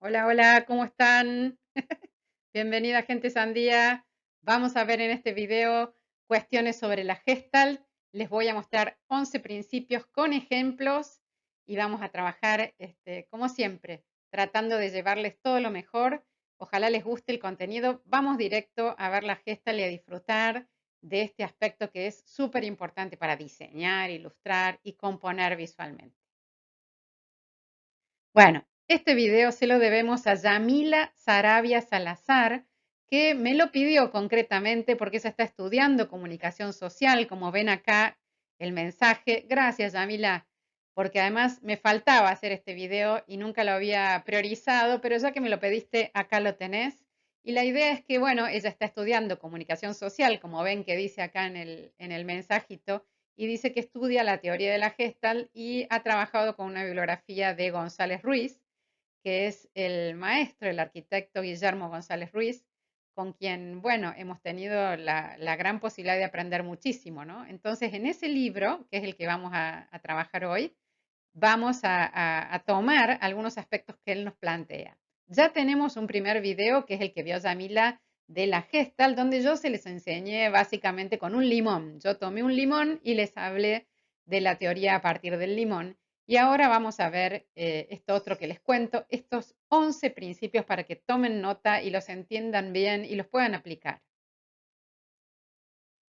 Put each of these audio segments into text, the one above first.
Hola, hola, ¿cómo están? Bienvenida, gente sandía. Vamos a ver en este video cuestiones sobre la Gestalt. Les voy a mostrar 11 principios con ejemplos y vamos a trabajar, como siempre, tratando de llevarles todo lo mejor. Ojalá les guste el contenido. Vamos directo a ver la Gestalt y a disfrutar de este aspecto que es súper importante para diseñar, ilustrar y componer visualmente. Bueno, este video se lo debemos a Yamila Sarabia Salazar, que me lo pidió concretamente porque ella está estudiando comunicación social, como ven acá el mensaje. Gracias, Yamila, porque además me faltaba hacer este video y nunca lo había priorizado, pero ya que me lo pediste, acá lo tenés. Y la idea es que, bueno, ella está estudiando comunicación social, como ven que dice acá en el mensajito, y dice que estudia la teoría de la Gestalt y ha trabajado con una bibliografía de González Ruiz, que es el maestro, el arquitecto Guillermo González Ruiz, con quien, bueno, hemos tenido la gran posibilidad de aprender muchísimo, ¿no? Entonces, en ese libro, que es el que vamos a trabajar hoy, vamos a tomar algunos aspectos que él nos plantea. Ya tenemos un primer video, que es el que vio Yamila, de la Gestalt, donde yo se les enseñé básicamente con un limón. Yo tomé un limón y les hablé de la teoría a partir del limón. Y ahora vamos a ver esto otro que les cuento, estos 11 principios para que tomen nota y los entiendan bien y los puedan aplicar.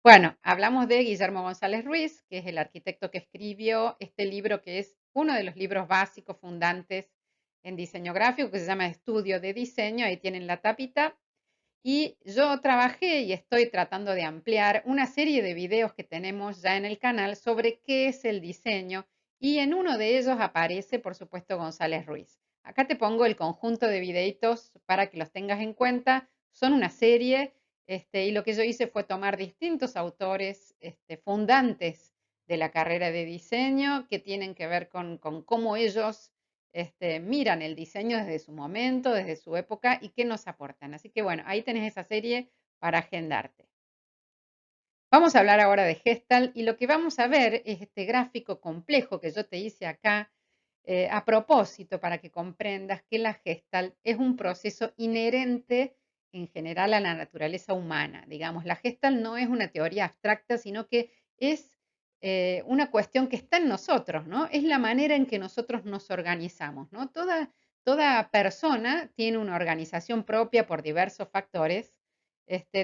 Bueno, hablamos de Guillermo González Ruiz, que es el arquitecto que escribió este libro, que es uno de los libros básicos fundantes en diseño gráfico, que se llama Estudio de Diseño, ahí tienen la tapita. Y yo trabajé y estoy tratando de ampliar una serie de videos que tenemos ya en el canal sobre qué es el diseño, y en uno de ellos aparece, por supuesto, González Ruiz. Acá te pongo el conjunto de videitos para que los tengas en cuenta. Son una serie, y lo que yo hice fue tomar distintos autores fundantes de la carrera de diseño que tienen que ver con cómo ellos miran el diseño desde su momento, desde su época y qué nos aportan. Así que bueno, ahí tenés esa serie para agendarte. Vamos a hablar ahora de Gestalt y lo que vamos a ver es este gráfico complejo que yo te hice acá a propósito para que comprendas que la Gestalt es un proceso inherente en general a la naturaleza humana. Digamos, la Gestalt no es una teoría abstracta, sino que es una cuestión que está en nosotros, ¿no? Es la manera en que nosotros nos organizamos, ¿no? Toda persona tiene una organización propia por diversos factores,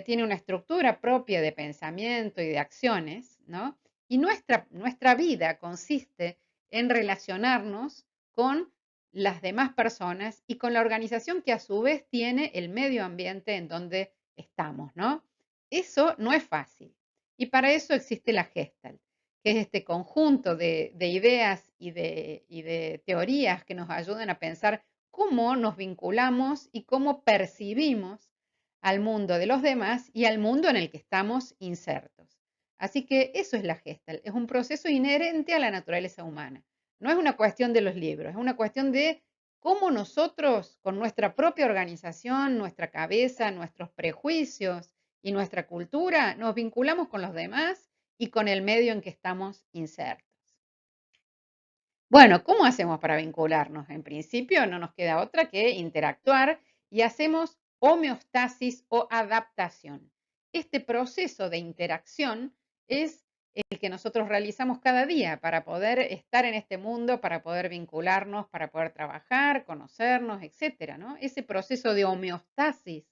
tiene una estructura propia de pensamiento y de acciones, ¿no? Y nuestra vida consiste en relacionarnos con las demás personas y con la organización que a su vez tiene el medio ambiente en donde estamos, ¿no? Eso no es fácil. Y para eso existe la Gestalt, que es este conjunto de ideas y de teorías que nos ayudan a pensar cómo nos vinculamos y cómo percibimos al mundo de los demás y al mundo en el que estamos insertos. Así que eso es la Gestalt, es un proceso inherente a la naturaleza humana. No es una cuestión de los libros, es una cuestión de cómo nosotros, con nuestra propia organización, nuestra cabeza, nuestros prejuicios y nuestra cultura, nos vinculamos con los demás y con el medio en que estamos insertos. Bueno, ¿cómo hacemos para vincularnos? En principio no nos queda otra que interactuar y hacemos homeostasis o adaptación. Este proceso de interacción es el que nosotros realizamos cada día para poder estar en este mundo, para poder vincularnos, para poder trabajar, conocernos, etcétera, ¿no? Ese proceso de homeostasis,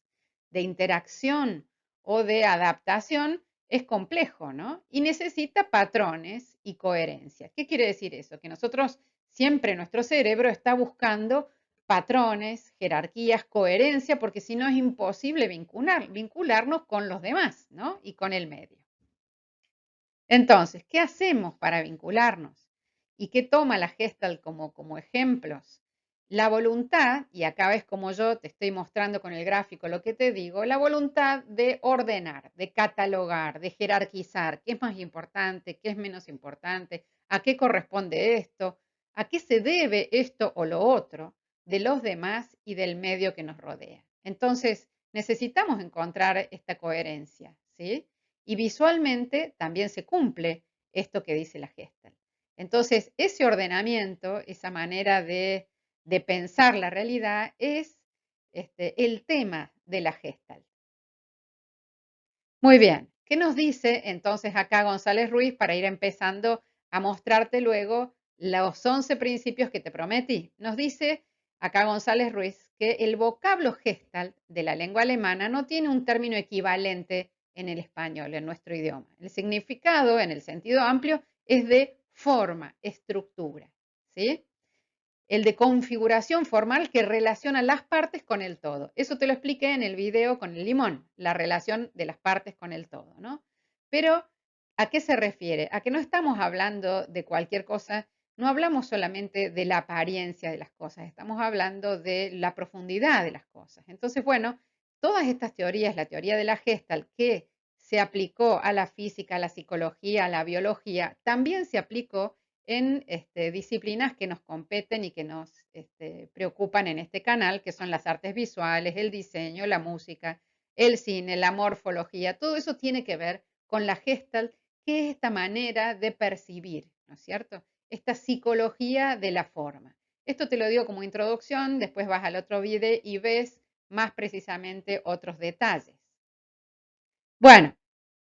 de interacción o de adaptación es complejo, ¿no? Y necesita patrones y coherencia. ¿Qué quiere decir eso? Que nosotros siempre, nuestro cerebro está buscando patrones, jerarquías, coherencia, porque si no es imposible vincularnos con los demás, ¿no? Y con el medio. Entonces, ¿qué hacemos para vincularnos? ¿Y qué toma la Gestalt como ejemplos? La voluntad, y acá ves como yo te estoy mostrando con el gráfico lo que te digo, la voluntad de ordenar, de catalogar, de jerarquizar, qué es más importante, qué es menos importante, a qué corresponde esto, a qué se debe esto o lo otro de los demás y del medio que nos rodea. Entonces, necesitamos encontrar esta coherencia, ¿sí? Y visualmente también se cumple esto que dice la Gestalt. Entonces, ese ordenamiento, esa manera de pensar la realidad es el tema de la Gestalt. Muy bien, ¿qué nos dice entonces acá González Ruiz para ir empezando a mostrarte luego los 11 principios que te prometí? Nos dice acá González Ruiz que el vocablo Gestalt de la lengua alemana no tiene un término equivalente en el español, en nuestro idioma. El significado, en el sentido amplio, es de forma, estructura, ¿sí? El de configuración formal que relaciona las partes con el todo. Eso te lo expliqué en el video con el limón, la relación de las partes con el todo, ¿no? Pero, ¿a qué se refiere? A que no estamos hablando de cualquier cosa, no hablamos solamente de la apariencia de las cosas, estamos hablando de la profundidad de las cosas. Entonces, bueno, todas estas teorías, la teoría de la Gestalt, que se aplicó a la física, a la psicología, a la biología, también se aplicó en disciplinas que nos competen y que nos preocupan en este canal, que son las artes visuales, el diseño, la música, el cine, la morfología, todo eso tiene que ver con la Gestalt, que es esta manera de percibir, ¿no es cierto? Esta psicología de la forma. Esto te lo digo como introducción, después vas al otro video y ves más precisamente otros detalles. Bueno,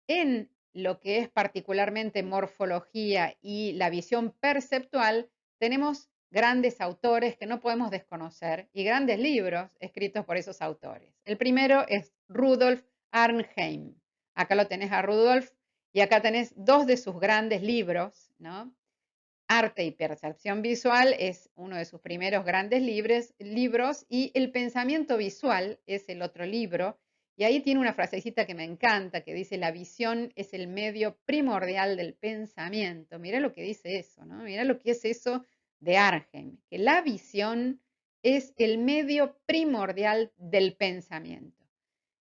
en lo que es particularmente morfología y la visión perceptual, tenemos grandes autores que no podemos desconocer y grandes libros escritos por esos autores. El primero es Rudolf Arnheim. Acá lo tenés a Rudolf y acá tenés dos de sus grandes libros, ¿no? Arte y percepción visual es uno de sus primeros grandes libros y El pensamiento visual es el otro libro. Y ahí tiene una frasecita que me encanta, que dice, la visión es el medio primordial del pensamiento. Mira lo que dice eso, ¿no? Mira lo que es eso de Arnhem, que la visión es el medio primordial del pensamiento.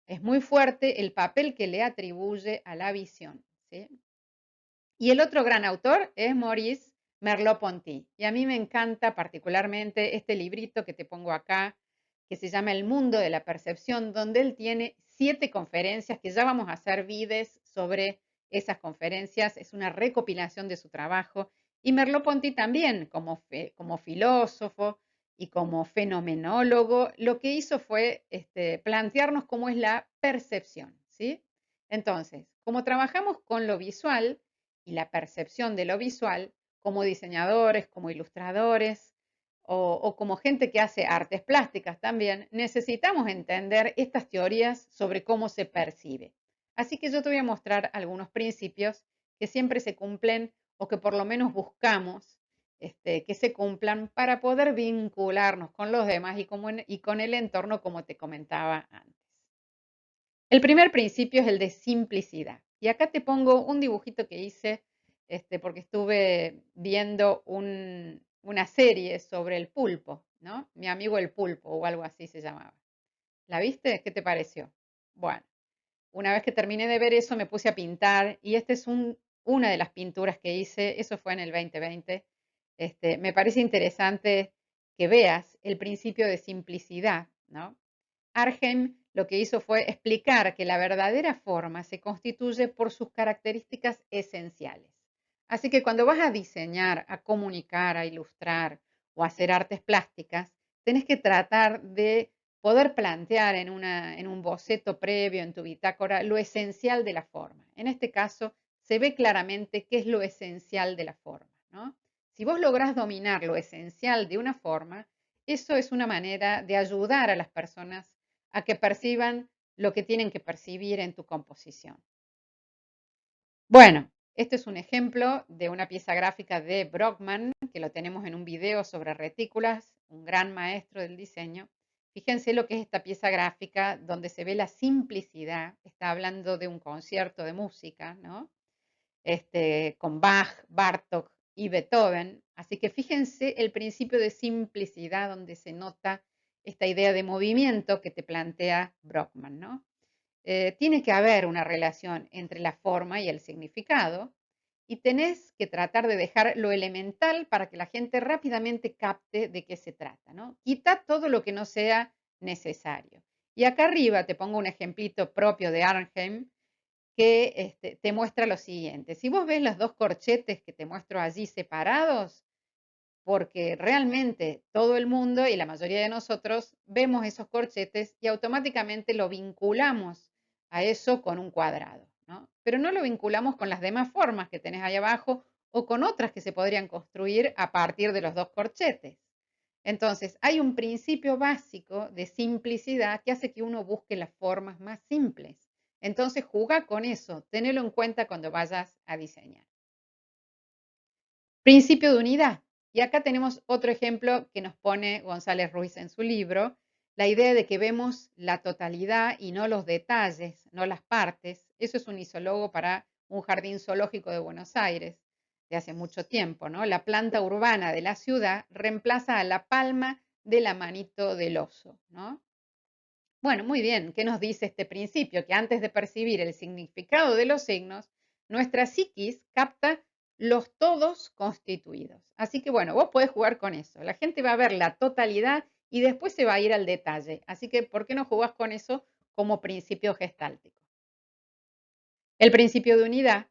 Es muy fuerte el papel que le atribuye a la visión, ¿sí? Y el otro gran autor es Maurice Merleau-Ponty. Y a mí me encanta particularmente este librito que te pongo acá, que se llama El mundo de la percepción, donde él tiene 7 conferencias que ya vamos a hacer vides sobre esas conferencias. Es una recopilación de su trabajo. Y Merleau-Ponty también, como filósofo y como fenomenólogo, lo que hizo fue plantearnos cómo es la percepción, ¿sí? Entonces, como trabajamos con lo visual, y la percepción de lo visual como diseñadores, como ilustradores o como gente que hace artes plásticas también, necesitamos entender estas teorías sobre cómo se percibe. Así que yo te voy a mostrar algunos principios que siempre se cumplen o que por lo menos buscamos que se cumplan para poder vincularnos con los demás y con el entorno como te comentaba antes. El primer principio es el de simplicidad. Y acá te pongo un dibujito que hice porque estuve viendo una serie sobre el pulpo, ¿no? Mi amigo el pulpo o algo así se llamaba. ¿La viste? ¿Qué te pareció? Bueno, una vez que terminé de ver eso me puse a pintar y esta es una de las pinturas que hice, eso fue en el 2020. Me parece interesante que veas el principio de simplicidad, ¿no? Arnhem lo que hizo fue explicar que la verdadera forma se constituye por sus características esenciales. Así que cuando vas a diseñar, a comunicar, a ilustrar o a hacer artes plásticas, tenés que tratar de poder plantear en un boceto previo, en tu bitácora, lo esencial de la forma. En este caso, se ve claramente qué es lo esencial de la forma, ¿no? Si vos lográs dominar lo esencial de una forma, eso es una manera de ayudar a las personas a que perciban lo que tienen que percibir en tu composición. Bueno, este es un ejemplo de una pieza gráfica de Brockman, que lo tenemos en un video sobre retículas, un gran maestro del diseño. Fíjense lo que es esta pieza gráfica donde se ve la simplicidad. Está hablando de un concierto de música, ¿no? Con Bach, Bartók y Beethoven. Así que fíjense el principio de simplicidad donde se nota esta idea de movimiento que te plantea Brockman, ¿no? Tiene que haber una relación entre la forma y el significado y tenés que tratar de dejar lo elemental para que la gente rápidamente capte de qué se trata, ¿no? Quita todo lo que no sea necesario. Y acá arriba te pongo un ejemplito propio de Arnhem que te muestra lo siguiente. Si vos ves los dos corchetes que te muestro allí separados, porque realmente todo el mundo y la mayoría de nosotros vemos esos corchetes y automáticamente lo vinculamos a eso con un cuadrado, ¿no? Pero no lo vinculamos con las demás formas que tenés ahí abajo o con otras que se podrían construir a partir de los dos corchetes. Entonces, hay un principio básico de simplicidad que hace que uno busque las formas más simples. Entonces, juega con eso, tenelo en cuenta cuando vayas a diseñar. Principio de unidad. Y acá tenemos otro ejemplo que nos pone González Ruiz en su libro, la idea de que vemos la totalidad y no los detalles, no las partes. Eso es un isólogo para un jardín zoológico de Buenos Aires de hace mucho tiempo, ¿no? La planta urbana de la ciudad reemplaza a la palma de la manito del oso, ¿no? Bueno, muy bien. ¿Qué nos dice este principio? Que antes de percibir el significado de los signos, nuestra psiquis capta los todos constituidos. Así que bueno, vos podés jugar con eso. La gente va a ver la totalidad y después se va a ir al detalle. Así que, ¿por qué no jugás con eso como principio gestáltico? El principio de unidad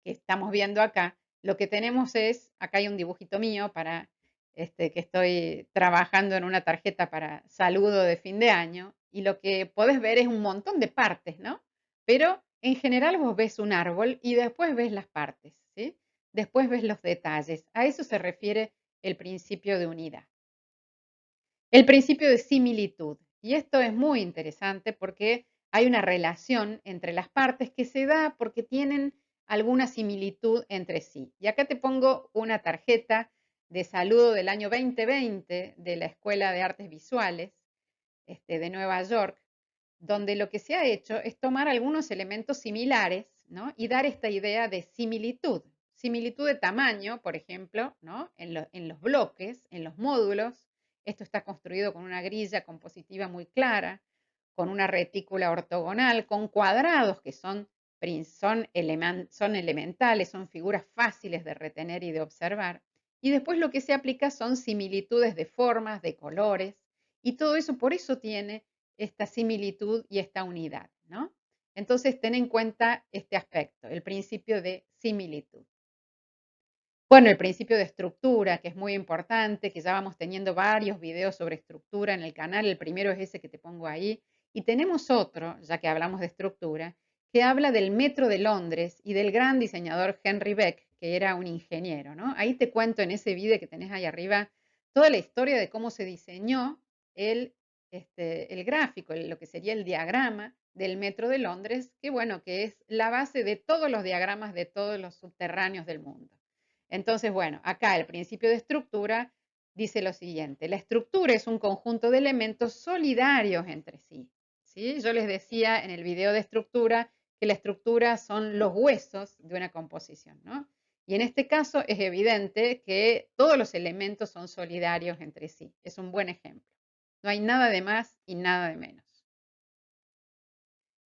que estamos viendo acá, lo que tenemos es, acá hay un dibujito mío para que estoy trabajando en una tarjeta para saludo de fin de año, y lo que podés ver es un montón de partes, ¿no? Pero en general vos ves un árbol y después ves las partes, ¿sí? Después ves los detalles. A eso se refiere el principio de unidad. El principio de similitud. Y esto es muy interesante porque hay una relación entre las partes que se da porque tienen alguna similitud entre sí. Y acá te pongo una tarjeta de saludo del año 2020 de la Escuela de Artes Visuales de Nueva York, donde lo que se ha hecho es tomar algunos elementos similares, ¿no? Y dar esta idea de similitud. Similitud de tamaño, por ejemplo, ¿no? En los bloques, en los módulos. Esto está construido con una grilla compositiva muy clara, con una retícula ortogonal, con cuadrados que son elementales, son figuras fáciles de retener y de observar. Y después lo que se aplica son similitudes de formas, de colores, y todo eso por eso tiene esta similitud y esta unidad, ¿no? Entonces, ten en cuenta este aspecto, el principio de similitud. Bueno, el principio de estructura, que es muy importante, que ya vamos teniendo varios videos sobre estructura en el canal. El primero es ese que te pongo ahí. Y tenemos otro, ya que hablamos de estructura, que habla del Metro de Londres y del gran diseñador Henry Beck, que era un ingeniero, ¿no? Ahí te cuento en ese video que tenés ahí arriba toda la historia de cómo se diseñó el, el gráfico, lo que sería el diagrama del Metro de Londres, que bueno, que es la base de todos los diagramas de todos los subterráneos del mundo. Entonces, bueno, acá el principio de estructura dice lo siguiente, la estructura es un conjunto de elementos solidarios entre sí, ¿sí? Yo les decía en el video de estructura que la estructura son los huesos de una composición, ¿no? Y en este caso es evidente que todos los elementos son solidarios entre sí. Es un buen ejemplo. No hay nada de más y nada de menos.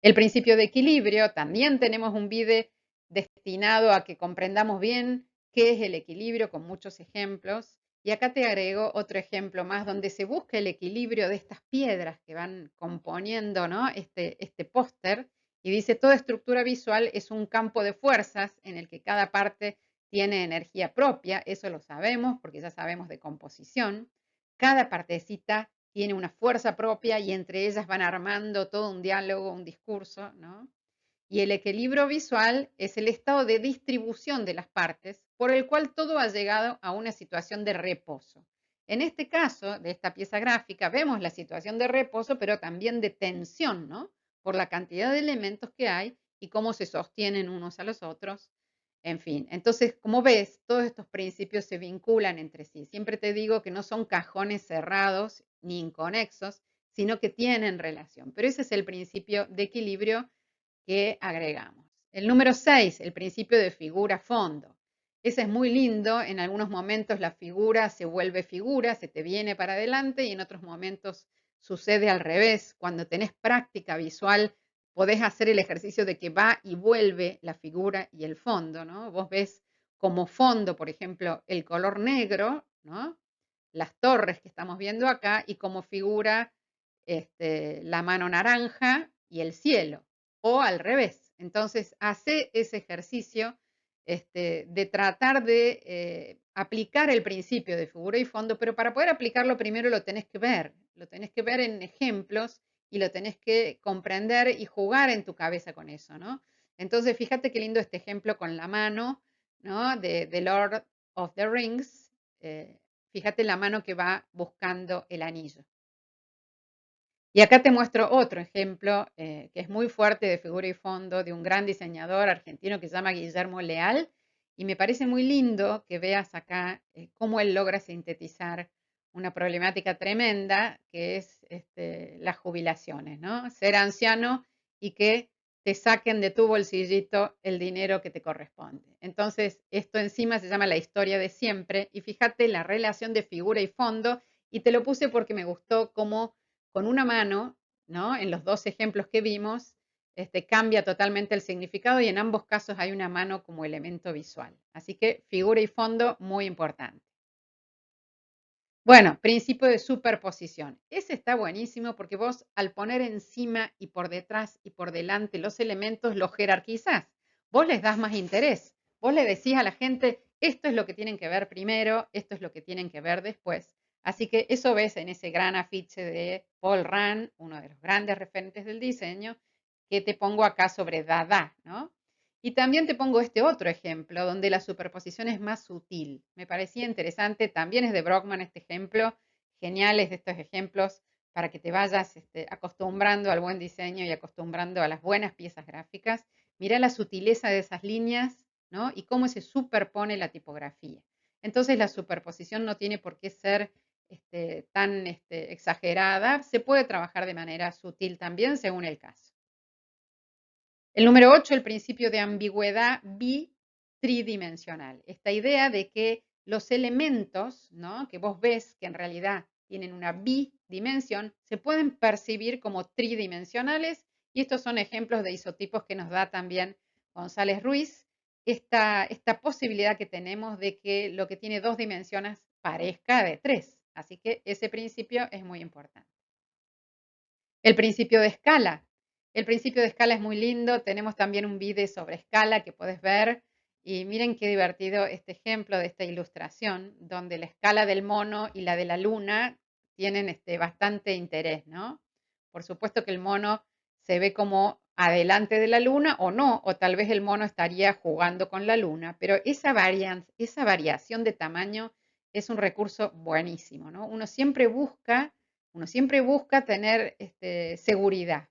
El principio de equilibrio, también tenemos un video destinado a que comprendamos bien qué es el equilibrio con muchos ejemplos. Y acá te agrego otro ejemplo más donde se busca el equilibrio de estas piedras que van componiendo, ¿no? este póster. Y dice, toda estructura visual es un campo de fuerzas en el que cada parte tiene energía propia. Eso lo sabemos porque ya sabemos de composición. Cada partecita tiene una fuerza propia y entre ellas van armando todo un diálogo, un discurso, ¿no? Y el equilibrio visual es el estado de distribución de las partes por el cual todo ha llegado a una situación de reposo. En este caso, de esta pieza gráfica, vemos la situación de reposo, pero también de tensión, ¿no? Por la cantidad de elementos que hay y cómo se sostienen unos a los otros. En fin, entonces, como ves, todos estos principios se vinculan entre sí. Siempre te digo que no son cajones cerrados ni inconexos, sino que tienen relación. Pero ese es el principio de equilibrio que agregamos. El número 6, el principio de figura-fondo. Ese es muy lindo, en algunos momentos la figura se vuelve figura, se te viene para adelante y en otros momentos sucede al revés. Cuando tenés práctica visual, podés hacer el ejercicio de que va y vuelve la figura y el fondo, ¿no? Vos ves como fondo, por ejemplo, el color negro, ¿no? Las torres que estamos viendo acá y como figura la mano naranja y el cielo o al revés. Entonces, hace ese ejercicio de tratar de aplicar el principio de figura y fondo, pero para poder aplicarlo primero lo tenés que ver en ejemplos y lo tenés que comprender y jugar en tu cabeza con eso, ¿no? Entonces, fíjate qué lindo este ejemplo con la mano, ¿no? De Lord of the Rings. Fíjate la mano que va buscando el anillo. Y acá te muestro otro ejemplo que es muy fuerte de figura y fondo de un gran diseñador argentino que se llama Guillermo Leal. Y me parece muy lindo que veas acá cómo él logra sintetizar una problemática tremenda que es las jubilaciones, ¿no? Ser anciano y que te saquen de tu bolsillito el dinero que te corresponde. Entonces, esto encima se llama la historia de siempre. Y fíjate la relación de figura y fondo. Y te lo puse porque me gustó cómo con una mano, ¿no? En los dos ejemplos que vimos, cambia totalmente el significado y en ambos casos hay una mano como elemento visual. Así que figura y fondo muy importante. Bueno, principio de superposición. Ese está buenísimo porque vos al poner encima y por detrás y por delante los elementos los jerarquizás. Vos les das más interés. Vos le decís a la gente, esto es lo que tienen que ver primero, esto es lo que tienen que ver después. Así que eso ves en ese gran afiche de Paul Rand, uno de los grandes referentes del diseño, que te pongo acá sobre Dada, ¿no? Y también te pongo este otro ejemplo, donde la superposición es más sutil. Me parecía interesante, también es de Brockman este ejemplo, geniales de estos ejemplos para que te vayas acostumbrando al buen diseño y acostumbrando a las buenas piezas gráficas. Mira la sutileza de esas líneas, ¿no? Y cómo se superpone la tipografía. Entonces la superposición no tiene por qué ser tan exagerada, se puede trabajar de manera sutil también según el caso. El número 8, el principio de ambigüedad tridimensional. Esta idea de que los elementos, ¿no? Que vos ves que en realidad tienen una bidimensión, se pueden percibir como tridimensionales y estos son ejemplos de isotipos que nos da también González Ruiz, esta posibilidad que tenemos de que lo que tiene dos dimensiones parezca de tres. Así que ese principio es muy importante. El principio de escala. El principio de escala es muy lindo. Tenemos también un vídeo sobre escala que puedes ver. Y miren qué divertido este ejemplo de esta ilustración, donde la escala del mono y la de la luna tienen bastante interés, ¿no? Por supuesto que el mono se ve como adelante de la luna o no, o tal vez el mono estaría jugando con la luna, pero esa variación de tamaño es un recurso buenísimo, ¿no? Uno siempre busca tener seguridad.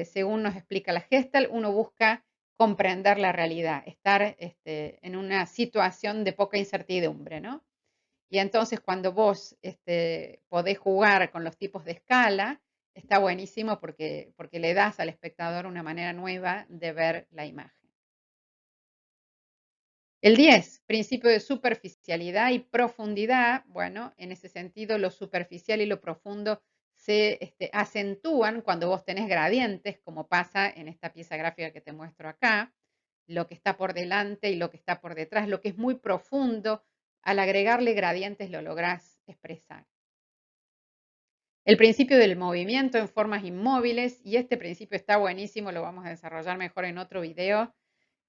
Según nos explica la Gestalt, uno busca comprender la realidad, estar en una situación de poca incertidumbre, ¿no? Y entonces cuando vos podés jugar con los tipos de escala, está buenísimo porque le das al espectador una manera nueva de ver la imagen. El 10, principio de superficialidad y profundidad. Bueno, en ese sentido, lo superficial y lo profundo se acentúan cuando vos tenés gradientes, como pasa en esta pieza gráfica que te muestro acá. Lo que está por delante y lo que está por detrás, lo que es muy profundo, al agregarle gradientes lo lográs expresar. El principio del movimiento en formas inmóviles, y este principio está buenísimo, lo vamos a desarrollar mejor en otro video,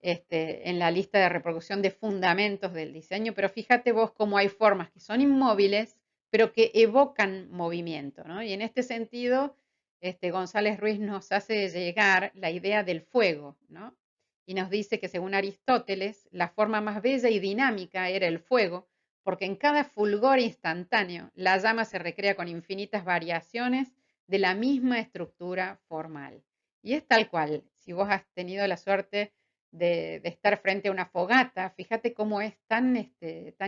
en la lista de reproducción de fundamentos del diseño, pero fíjate vos cómo hay formas que son inmóviles, pero que evocan movimiento, ¿no? Y en este sentido, González Ruiz nos hace llegar la idea del fuego, ¿no? Y nos dice que según Aristóteles, la forma más bella y dinámica era el fuego, porque en cada fulgor instantáneo la llama se recrea con infinitas variaciones de la misma estructura formal. Y es tal cual, si vos has tenido la suerte de estar frente a una fogata, fíjate cómo es tan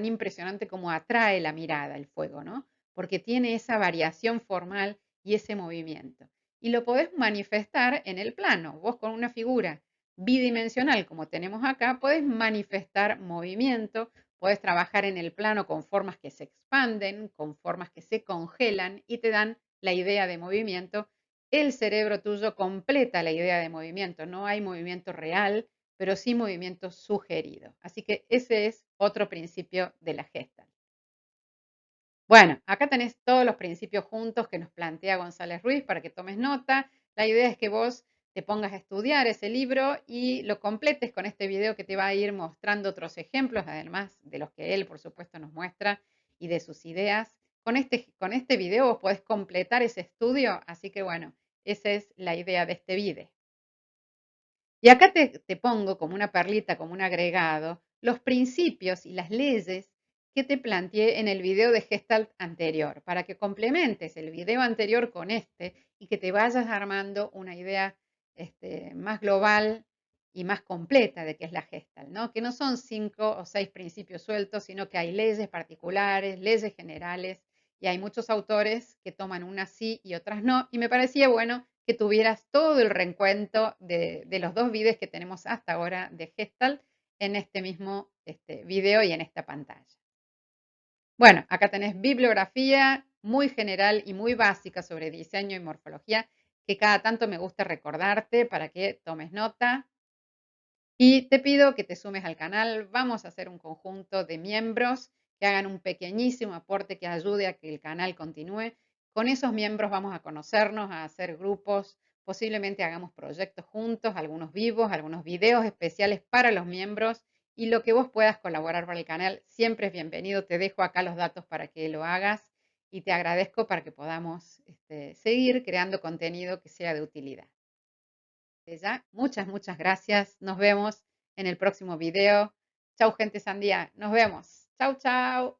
impresionante como atrae la mirada el fuego, ¿no? Porque tiene esa variación formal y ese movimiento. Y lo podés manifestar en el plano. Vos con una figura bidimensional como tenemos acá, podés manifestar movimiento, podés trabajar en el plano con formas que se expanden, con formas que se congelan y te dan la idea de movimiento. El cerebro tuyo completa la idea de movimiento, no hay movimiento real, pero sí movimiento sugerido. Así que ese es otro principio de la Gestalt. Bueno, acá tenés todos los principios juntos que nos plantea González Ruiz para que tomes nota. La idea es que vos te pongas a estudiar ese libro y lo completes con este video que te va a ir mostrando otros ejemplos, además de los que él, por supuesto, nos muestra y de sus ideas. Con este video vos podés completar ese estudio, así que bueno, esa es la idea de este video. Y acá te pongo como una perlita, como un agregado, los principios y las leyes que te planteé en el video de Gestalt anterior, para que complementes el video anterior con este y que te vayas armando una idea más global y más completa de qué es la Gestalt, ¿no? Que no son 5 o 6 principios sueltos, sino que hay leyes particulares, leyes generales, y hay muchos autores que toman unas sí y otras no, y me parecía bueno que tuvieras todo el reencuentro de los 2 videos que tenemos hasta ahora de Gestalt en este mismo video y en esta pantalla. Bueno, acá tenés bibliografía muy general y muy básica sobre diseño y morfología, que cada tanto me gusta recordarte para que tomes nota. Y te pido que te sumes al canal. Vamos a hacer un conjunto de miembros que hagan un pequeñísimo aporte que ayude a que el canal continúe. Con esos miembros vamos a conocernos, a hacer grupos, posiblemente hagamos proyectos juntos, algunos vivos, algunos videos especiales para los miembros, y lo que vos puedas colaborar para el canal siempre es bienvenido. Te dejo acá los datos para que lo hagas y te agradezco para que podamos seguir creando contenido que sea de utilidad. Ya, muchas, muchas gracias. Nos vemos en el próximo video. Chau, gente sandía. Nos vemos. Chau, chau.